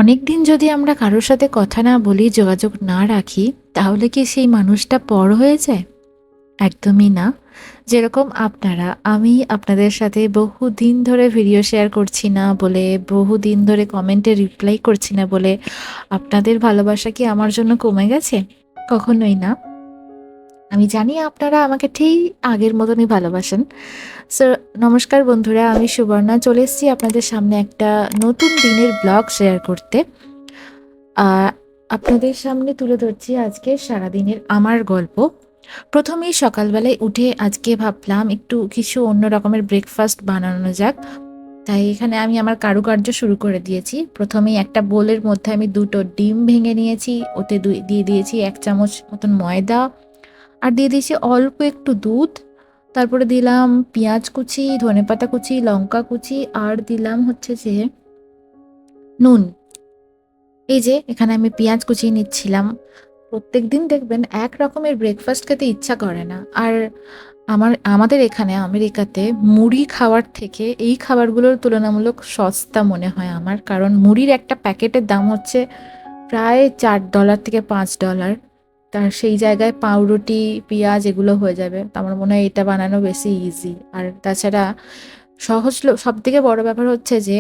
অনেকদিন যদি আমরা কারোর সাথে কথা না বলি, যোগাযোগ না রাখি, তাহলে কি সেই মানুষটা পর হয়ে যায়? একদমই না। যেরকম আমি আপনাদের সাথে বহুদিন ধরে ভিডিও শেয়ার করছি না বলে, বহুদিন ধরে কমেন্টে রিপ্লাই করছি না বলে, আপনাদের ভালোবাসা কি আমার জন্য কমে গেছে? কখনোই না। আমি জানি আপনারা আমাকে ঠিক আগের মতনই ভালোবাসেন। সো নমস্কার বন্ধুরা, আমি সুবর্ণা চলে এসেছি আপনাদের সামনে একটা নতুন দিনের ব্লগ শেয়ার করতে। আ আপনাদের সামনে তুলে ধরছি আজকে সারাদিনের আমার গল্প। প্রথমেই সকালবেলায় উঠে আজকে ভাবলাম একটু কিছু অন্য রকমের ব্রেকফাস্ট বানানো যাক। তাই এখানে আমি আমার কারুকার্য শুরু করে দিয়েছি। প্রথমেই একটা বোলের মধ্যে আমি ২ টো ডিম ভেঙে নিয়েছি। ওতে দিয়ে দিয়েছি ১ চামচ মতন ময়দা, আর দিয়ে দিয়েছি অল্প একটু দুধ। তারপরে দিলাম পেঁয়াজ কুচি, ধনেপাতা কুচি, লঙ্কা কুচি, আর দিলাম হচ্ছে যে নুন। এই যে এখানে আমি পেঁয়াজ কুচিয়ে নিচ্ছিলাম। প্রত্যেকদিন দেখবেন এক রকমের ব্রেকফাস্ট খেতে ইচ্ছা করে না। আর আমাদের এখানে আমেরিকাতে মুড়ি খাওয়ার থেকে এই খাবারগুলোর তুলনামূলক সস্তা মনে হয় আমার। কারণ মুড়ির একটা প্যাকেটের দাম হচ্ছে প্রায় $৪ থেকে $৫। তার সেই জায়গায় পাউরুটি, পেঁয়াজ এগুলো হয়ে যাবে। তো আমার মনে হয় এটা বানানো বেশি ইজি। আর তাছাড়া সবথেকে বড় ব্যাপার হচ্ছে যে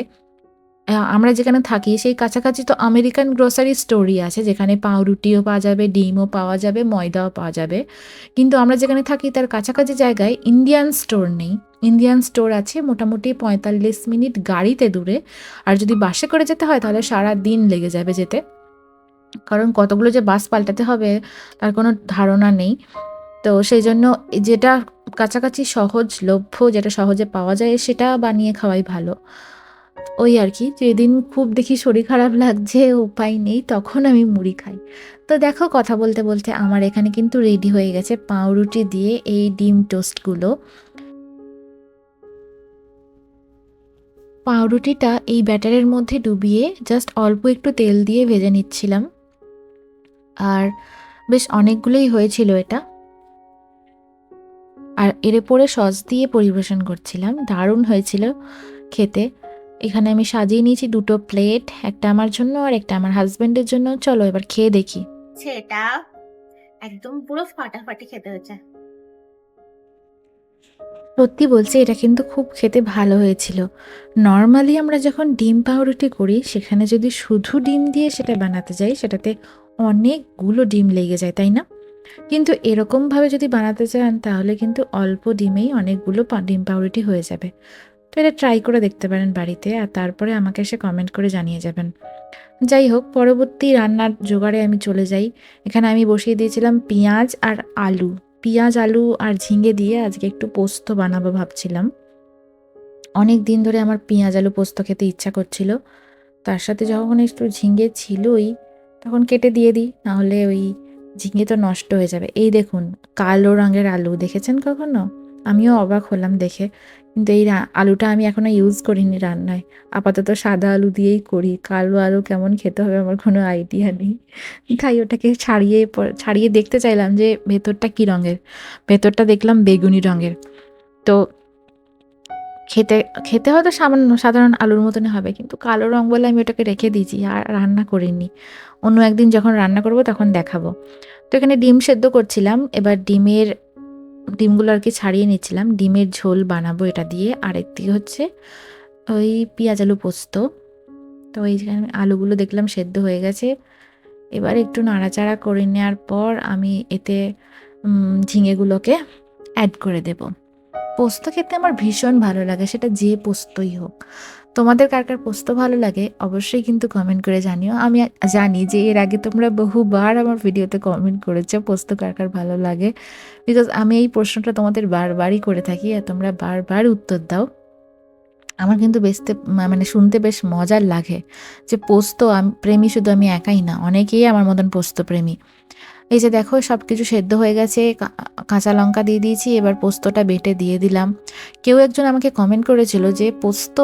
আমরা যেখানে থাকি সেই কাছাকাছি তো আমেরিকান গ্রোসারি স্টোরই আছে, যেখানে পাউরুটিও পাওয়া যাবে, ডিমও পাওয়া যাবে, ময়দাও পাওয়া যাবে। কিন্তু আমরা যেখানে থাকি তার কাছাকাছি জায়গায় ইন্ডিয়ান স্টোর নেই। ইন্ডিয়ান স্টোর আছে মোটামুটি ৪৫ মিনিট গাড়িতে দূরে। আর যদি বাসে করে যেতে হয় তাহলে সারাদিন লেগে যাবে যেতে। কারণ কতগুলো যে বাস পাল্টাতে হবে তার কোনো ধারণা নেই। তো সেইজন্য যেটা কাছাকাছি সহজলভ্য, যেটা সহজে পাওয়া যায় সেটা বানিয়ে খাওয়াই ভালো। ওই আরকি, যেদিন খুব দেখি শরীর খারাপ লাগছে, উপায় নেই, তখন আমি মুড়ি খাই। তো দেখো কথা বলতে, বলতে আমার এখানে কিন্তু রেডি হয়ে গেছে পাউরুটি দিয়ে এই ডিম টোস্টগুলো। পাউরুটিটা এই ব্যাটারের মধ্যে ডুবিয়ে জাস্ট অল্প একটু তেল দিয়ে ভেজে নিচ্ছিলাম। আর বেশ অনেকগুলোই হয়েছিল এটা। আর এর উপরে সস দিয়ে পরিবেশন করছিলাম। দারুণ হয়েছিল খেতে। এখানে আমি সাজিয়ে নিয়েছি ২ টো প্লেট, একটা আমার জন্য আর একটা আমার হাসব্যান্ডের জন্য। চলো এবার খেয়ে দেখি। সেটা একদম পুরো ফাটাফাটি খেতে হয়েছে। সত্যি বলছি, এটা কিন্তু খুব খেতে ভালো হয়েছিল। নরমালি আমরা যখন ডিম পাউরুটি করি সেখানে যদি শুধু ডিম দিয়ে সেটা বানাতে যাই সেটাতে অনেকগুলো ডিম লেগে যায়, তাই না? কিন্তু এরকমভাবে যদি বানাতে চান তাহলে কিন্তু অল্প ডিমেই অনেকগুলো ডিম পাউরুটি হয়ে যাবে। তো এটা ট্রাই করে দেখতে পারেন বাড়িতে, আর তারপরে আমাকে এসে কমেন্ট করে জানিয়ে যাবেন। যাই হোক, পরবর্তী রান্নার জোগাড়ে আমি চলে যাই। এখানে আমি বসিয়ে দিয়েছিলাম পেঁয়াজ আর আলু। পেঁয়াজ, আলু আর ঝিঙে দিয়ে আজকে একটু পোস্ত বানাবো ভাবছিলাম। অনেক দিন ধরে আমার পেঁয়াজ আলু পোস্ত খেতে ইচ্ছা করছিল। তার সাথে যখন একটু ঝিঙে ছিলই, তখন কেটে দিয়ে দিই, নাহলে ওই ঝিঙে তো নষ্ট হয়ে যাবে। এই দেখুন, কালো রঙের আলু দেখেছেন কখনো? আমিও অবাক হলাম দেখে। কিন্তু এই আলুটা আমি এখনো ইউজ করিনি রান্নায়। আপাতত সাদা আলু দিয়েই করি। কালো আলু কেমন খেতে হবে আমার কোনো আইডিয়া নেই। তাই ওটাকে ছাড়িয়ে দেখতে চাইলাম যে ভেতরটা কী রঙের। ভেতরটা দেখলাম বেগুনি রঙের। তো খেতে খেতে হয়তো সাধারণ আলুর মতনই হবে, কিন্তু কালো রং বলে আমি ওটাকে রেখে দিয়েছি আর রান্না করিনি। অন্য একদিন যখন রান্না করব তখন দেখাবো। তো এখানে ডিম সেদ্ধ করছিলাম। এবার ডিমগুলো আর কি ছাড়িয়ে নিচ্ছিলাম। ডিমের ঝোল বানাবো এটা দিয়ে। আর একদিকে হচ্ছে ওই পেঁয়াজ আলু পোস্ত। তো এই যে আলুগুলো দেখলাম সেদ্ধ হয়ে গেছে। এবার একটু নাড়াচাড়া করে নেওয়ার পর আমি এতে ঝিঙেগুলোকে অ্যাড করে দেবো। পোস্ত খেতে আমার ভীষণ ভালো লাগে, সেটা যে পোস্তই হোক। তোমাদের কার কার পোস্ত ভালো লাগে অবশ্যই কিন্তু কমেন্ট করে জানিও। আমি জানি যে এর আগে তোমরা বহুবার আমার ভিডিওতে কমেন্ট করেছো পোস্ত কার কার ভালো লাগে, বিকজ আমি এই প্রশ্নটা তোমাদের বারবারই করে থাকি আর তোমরা বারবার উত্তর দাও। আমার কিন্তু মানে শুনতে বেশ মজার লাগে যে পোস্ত প্রেমী শুধু আমি একাই না, অনেকেই আমার মতন পোস্ত প্রেমী। এই যে দেখো সবকিছু সেদ্ধ হয়ে গেছে, কাঁচা লঙ্কা দিয়ে দিয়েছি, এবার পোস্তটা বেটে দিয়ে দিলাম। কেউ একজন আমাকে কমেন্ট করেছিল যে পোস্ত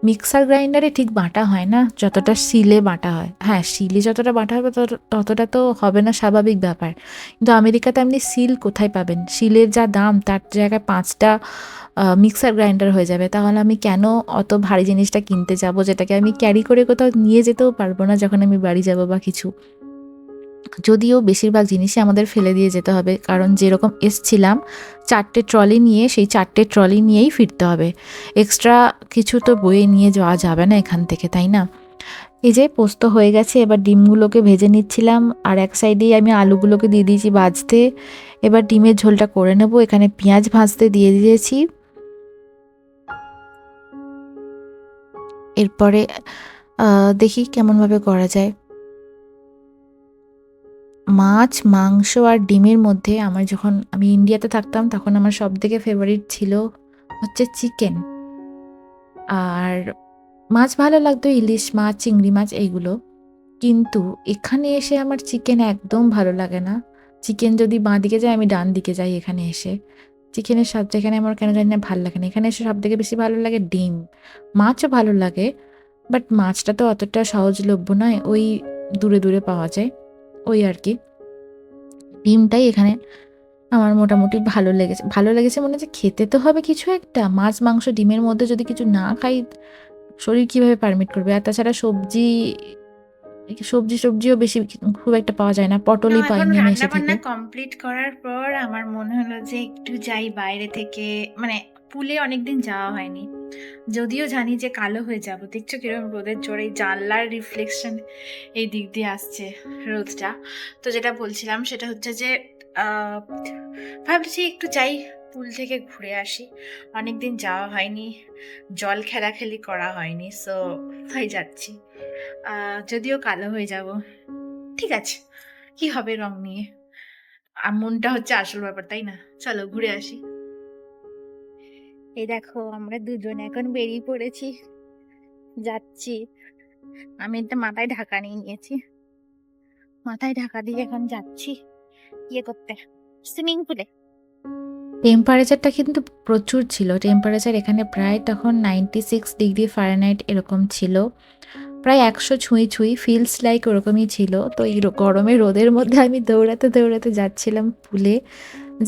মিক্সার গ্রাইন্ডারে ঠিক বাটা হয় না যতটা শিলে বাটা হয়। হ্যাঁ, শিলে যতটা বাটা হবে ততটা তো হবে না, স্বাভাবিক ব্যাপার। কিন্তু আমেরিকাতে আপনি শিল কোথায় পাবেন? শিলের যা দাম তার জায়গায় 5টা মিক্সার গ্রাইন্ডার হয়ে যাবে। তাহলে আমি কেন অত ভারী জিনিসটা কিনতে যাব, যেটাকে আমি ক্যারি করে কোথাও নিয়ে যেতেও পারবো না যখন আমি বাড়ি যাব বা কিছু। যদিও বেশিরভাগ জিনিসই আমাদের ফেলে দিয়ে যেতে হবে, কারণ যেরকম এসছিলাম 4টে ট্রলি নিয়ে, সেই 4টে ট্রলি নিয়েই ফিরতে হবে। এক্সট্রা কিছু তো বয়ে নিয়ে যাওয়া যাবে না এখান থেকে, তাই না? এই যে পোস্ত হয়ে গেছে, এবার ডিমগুলোকে ভেজে নিচ্ছিলাম, আর এক সাইডেই আমি আলুগুলোকে দিয়ে দিয়েছি ভাজতে। এবার ডিমের ঝোলটা করে নেব। এখানে পেঁয়াজ ভাজতে দিয়ে দিয়েছি। এরপরে দেখি কেমনভাবে করা যায়। মাছ, মাংস আর ডিমের মধ্যে আমার, যখন আমি ইন্ডিয়াতে থাকতাম তখন আমার সবথেকে ফেভারিট ছিল হচ্ছে চিকেন। আর মাছ ভালো লাগতো, ইলিশ মাছ, চিংড়ি মাছ এইগুলো। কিন্তু এখানে এসে আমার চিকেন একদম ভালো লাগে না। চিকেন যদি বাঁ দিকে যায়, আমি ডান দিকে যাই এখানে এসে। চিকেনের স্বাদটা এখানে আমার কেন জানি না ভালো লাগে না। এখানে এসে সবথেকে বেশি ভালো লাগে ডিম। মাছও ভালো লাগে, বাট মাছটা তো অতটা সহজলভ্য নয়, ওই দূরে দূরে পাওয়া যায়, ওই আর কি। ডিমটাই এখানে আমার মোটামুটি ভালো লেগেছে। ভালো লেগেছে মনে হচ্ছে খেতে তো হবে কিছু একটা। মাছ, মাংস, ডিমের মধ্যে যদি কিছু না খাই, শরীর কিভাবে পারমিট করবে? আর তাছাড়া সবজিও বেশি খুব একটা পাওয়া যায় না। তো পটলই এখন পাইনি আমি রান্না এসে থেকে। বান্না কমপ্লিট করার পর আমার মনে হলো যে একটু যাই বাইরে থেকে, মানে পুলে অনেকদিন যাওয়া হয়নি। যদিও জানি যে কালো হয়ে যাব, দেখছো কিরকম রোদের জোরে জানলার রিফ্লেকশন এই দিক দিয়ে আসছে রোদটা। তো যেটা বলছিলাম সেটা হচ্ছে যে আহ, ভাবছি একটু যাই, পুল থেকে ঘুরে আসি। অনেকদিন যাওয়া হয়নি, জল খেলাখেলি করা হয়নি, সো তাই যাচ্ছি। যদিও কালো হয়ে যাব, ঠিক আছে, কি হবে রং নিয়ে। আর মনটা হচ্ছে আসল ব্যাপার, তাই না? চলো ঘুরে আসি। এই দেখো আমরা দুজন এখন বেরিয়ে পড়েছি, যাচ্ছি। আমি একটা মাথায় ঢাকা নিয়ে নিয়েছি, মাথায় ঢাকা দিয়ে এখন যাচ্ছি ইয়ে করতে, সুইমিং পুলে। টেম্পারেচারটা কিন্তু প্রচুর ছিল। টেম্পারেচার এখানে প্রায় তখন 96 ডিগ্রি ফারেনহাইট এরকম ছিল। প্রায় 100 ছুঁই ছুঁই, ফিলস লাইক ওরকমই ছিল। তো এই গরমে রোদের মধ্যে আমি দৌড়াতে দৌড়াতে যাচ্ছিলাম পুলে,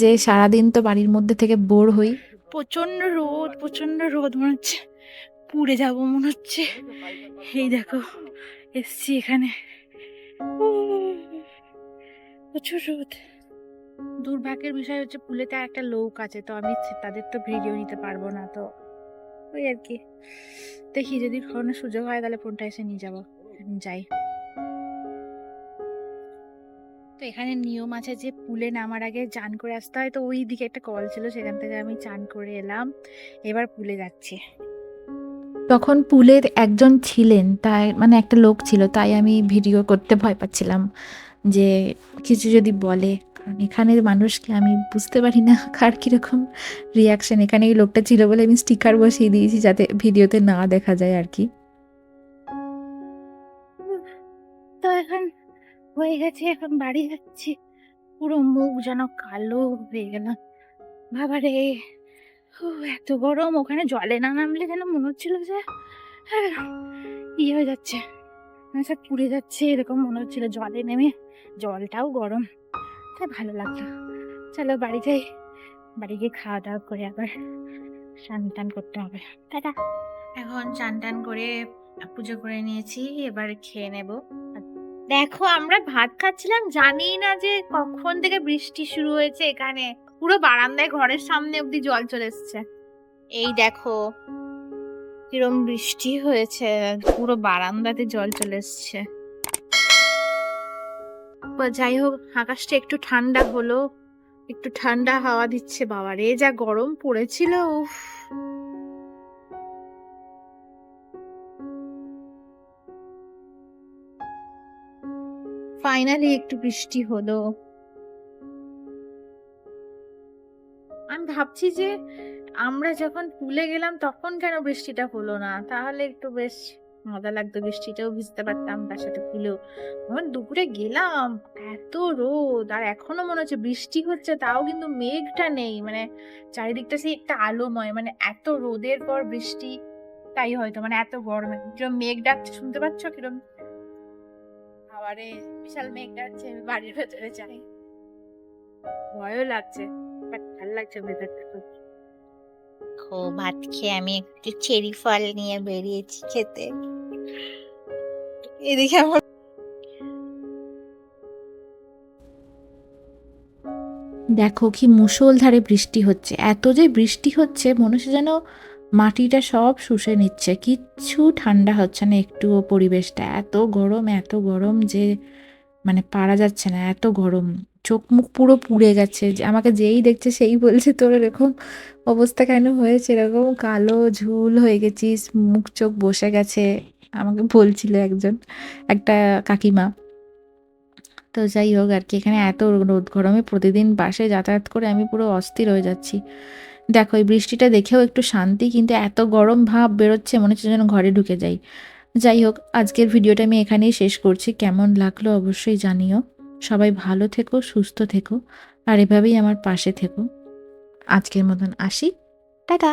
যে সারাদিন তো বাড়ির মধ্যে থেকে বোর হই। প্রচন্ড রোদ, প্রচন্ড রোদ, মনে হচ্ছে পুড়ে যাব মনে হচ্ছে। এই দেখো এসছি এখানে, প্রচুর রোদ। দুর্ভাগ্যের বিষয় হচ্ছে পুলেতে আর একটা লোক আছে, তো আমি তাদের তো ভিডিও নিতে পারবো না, তো ওই আর কি। দেখি যদি কখনো সুযোগ হয় তাহলে ফোনটা এসে নিয়ে যাবো, যাই। তো এখানে নিয়ম আছে যে পুলে নামার আগে চান করে আসতে হয়, তো ওই দিকে একটা কল ছিল, সেখান থেকে আমি চান করে এলাম, এবার পুলে যাচ্ছি। তখন পুলের একজন ছিলেন, তাই মানে একটা লোক ছিল, তাই আমি ভিডিও করতে ভয় পাচ্ছিলাম যে কিছু যদি বলে। কারণ এখানের মানুষকে আমি বুঝতে পারি না কার কীরকম রিয়াকশন। এখানে এই লোকটা ছিল বলে আমি স্টিকার বসিয়ে দিয়েছি যাতে ভিডিওতে না দেখা যায় আর কি। তো এখন হয়ে গেছে, এখন বাড়ি যাচ্ছি। পুরো মুখ যেন কালো হয়ে গেলাম, বাবারে। এত গরম, ওখানে জলে না নামলে যেন মনে হচ্ছিল যে ইয়ে হয়ে যাচ্ছে, মানে সব পুড়ে যাচ্ছে এরকম মনে হচ্ছিল। জলে নেমে জলটাও গরম, তাই ভালো লাগলো। চলো বাড়ি যাই, বাড়ি গিয়ে খাওয়া দাওয়া করে আবার স্নান টান করতে হবে। টাটা। এখন চান টান করে পুজো করে নিয়েছি, এবার খেয়ে নেব। দেখো আমরা ভাত খাচ্ছিলাম, জানি না যে কখন থেকে বৃষ্টি শুরু হয়েছে এখানে। পুরো বারান্দায় ঘরের সামনে অব্দি জল চলে এসছে। এই দেখো কিরম বৃষ্টি হয়েছে, পুরো বারান্দাতে জল চলে এসছে। যাই হোক, আকাশটা একটু ঠান্ডা হলো, একটু ঠান্ডা হাওয়া দিচ্ছে। বাবারে যা গরম পড়েছিল, উফ। ফাইনালি একটু বৃষ্টি হলো। আমি ভাবছি যে আমরা যখন পুলে গেলাম তখন কেন বৃষ্টিটা হলো না, তাহলে একটু বেশ মজা লাগতো, বৃষ্টিতেও ভিজতে পারতাম তার সাথে ফুলেও। আমার দুপুরে গেলাম, এত রোদ, আর এখনো মনে হচ্ছে বৃষ্টি হচ্ছে, তাও কিন্তু মেঘটা নেই, মানে চারিদিকটা সেই একটা আলোময়, মানে এত রোদের পর বৃষ্টি, তাই হয়তো, মানে এত গরমে কিরম মেঘ ডাকছে, শুনতে পাচ্ছ কিরম? আবারে বিশাল মেঘ ডাকছে, আমি বাড়ির ভেতরে যাই, ভয়ও লাগছে, বাট ভালো লাগছে ভেতরটা খুব। ভাত খেয়ে আমি একটু চেরি ফল নিয়ে বেরিয়েছি খেতে। এদিকে আমার দেখো কি মুষলধারে বৃষ্টি হচ্ছে, এত যে বৃষ্টি হচ্ছে মনে হচ্ছে যেন মাটিটা সব শুষে নিচ্ছে, কিচ্ছু ঠান্ডা হচ্ছে না একটুও। পরিবেশটা এত গরম যে মানে পারা যাচ্ছে না, এত গরম। চোখ মুখ পুরো পুড়ে গেছে, যে আমাকে যেই দেখছে সেই বলছে তোর এরকম অবস্থা কেন হয়েছে, এরকম কালো ঝুল হয়ে গেছিস, মুখ চোখ বসে গেছে, আমাকে বলছিল একটা কাকিমা। তো যাই হোক আর কি, এখানে এত রোদ গরমে প্রতিদিন বাসে যাতায়াত করে আমি পুরো অস্থির হয়ে যাচ্ছি। দেখো এই বৃষ্টিটা দেখেও একটু শান্তি, কিন্তু এত গরম ভাব বেরোচ্ছে, মনে হচ্ছে যেন ঘরে ঢুকে যাই। যাই হোক, আজকের ভিডিওটা আমি এখানেই শেষ করছি। কেমন লাগলো অবশ্যই জানিও। সবাই ভালো থেকো, সুস্থ থেকো, আর এভাবেই আমার পাশে থেকো। আজকের মতন আসি, টাটা।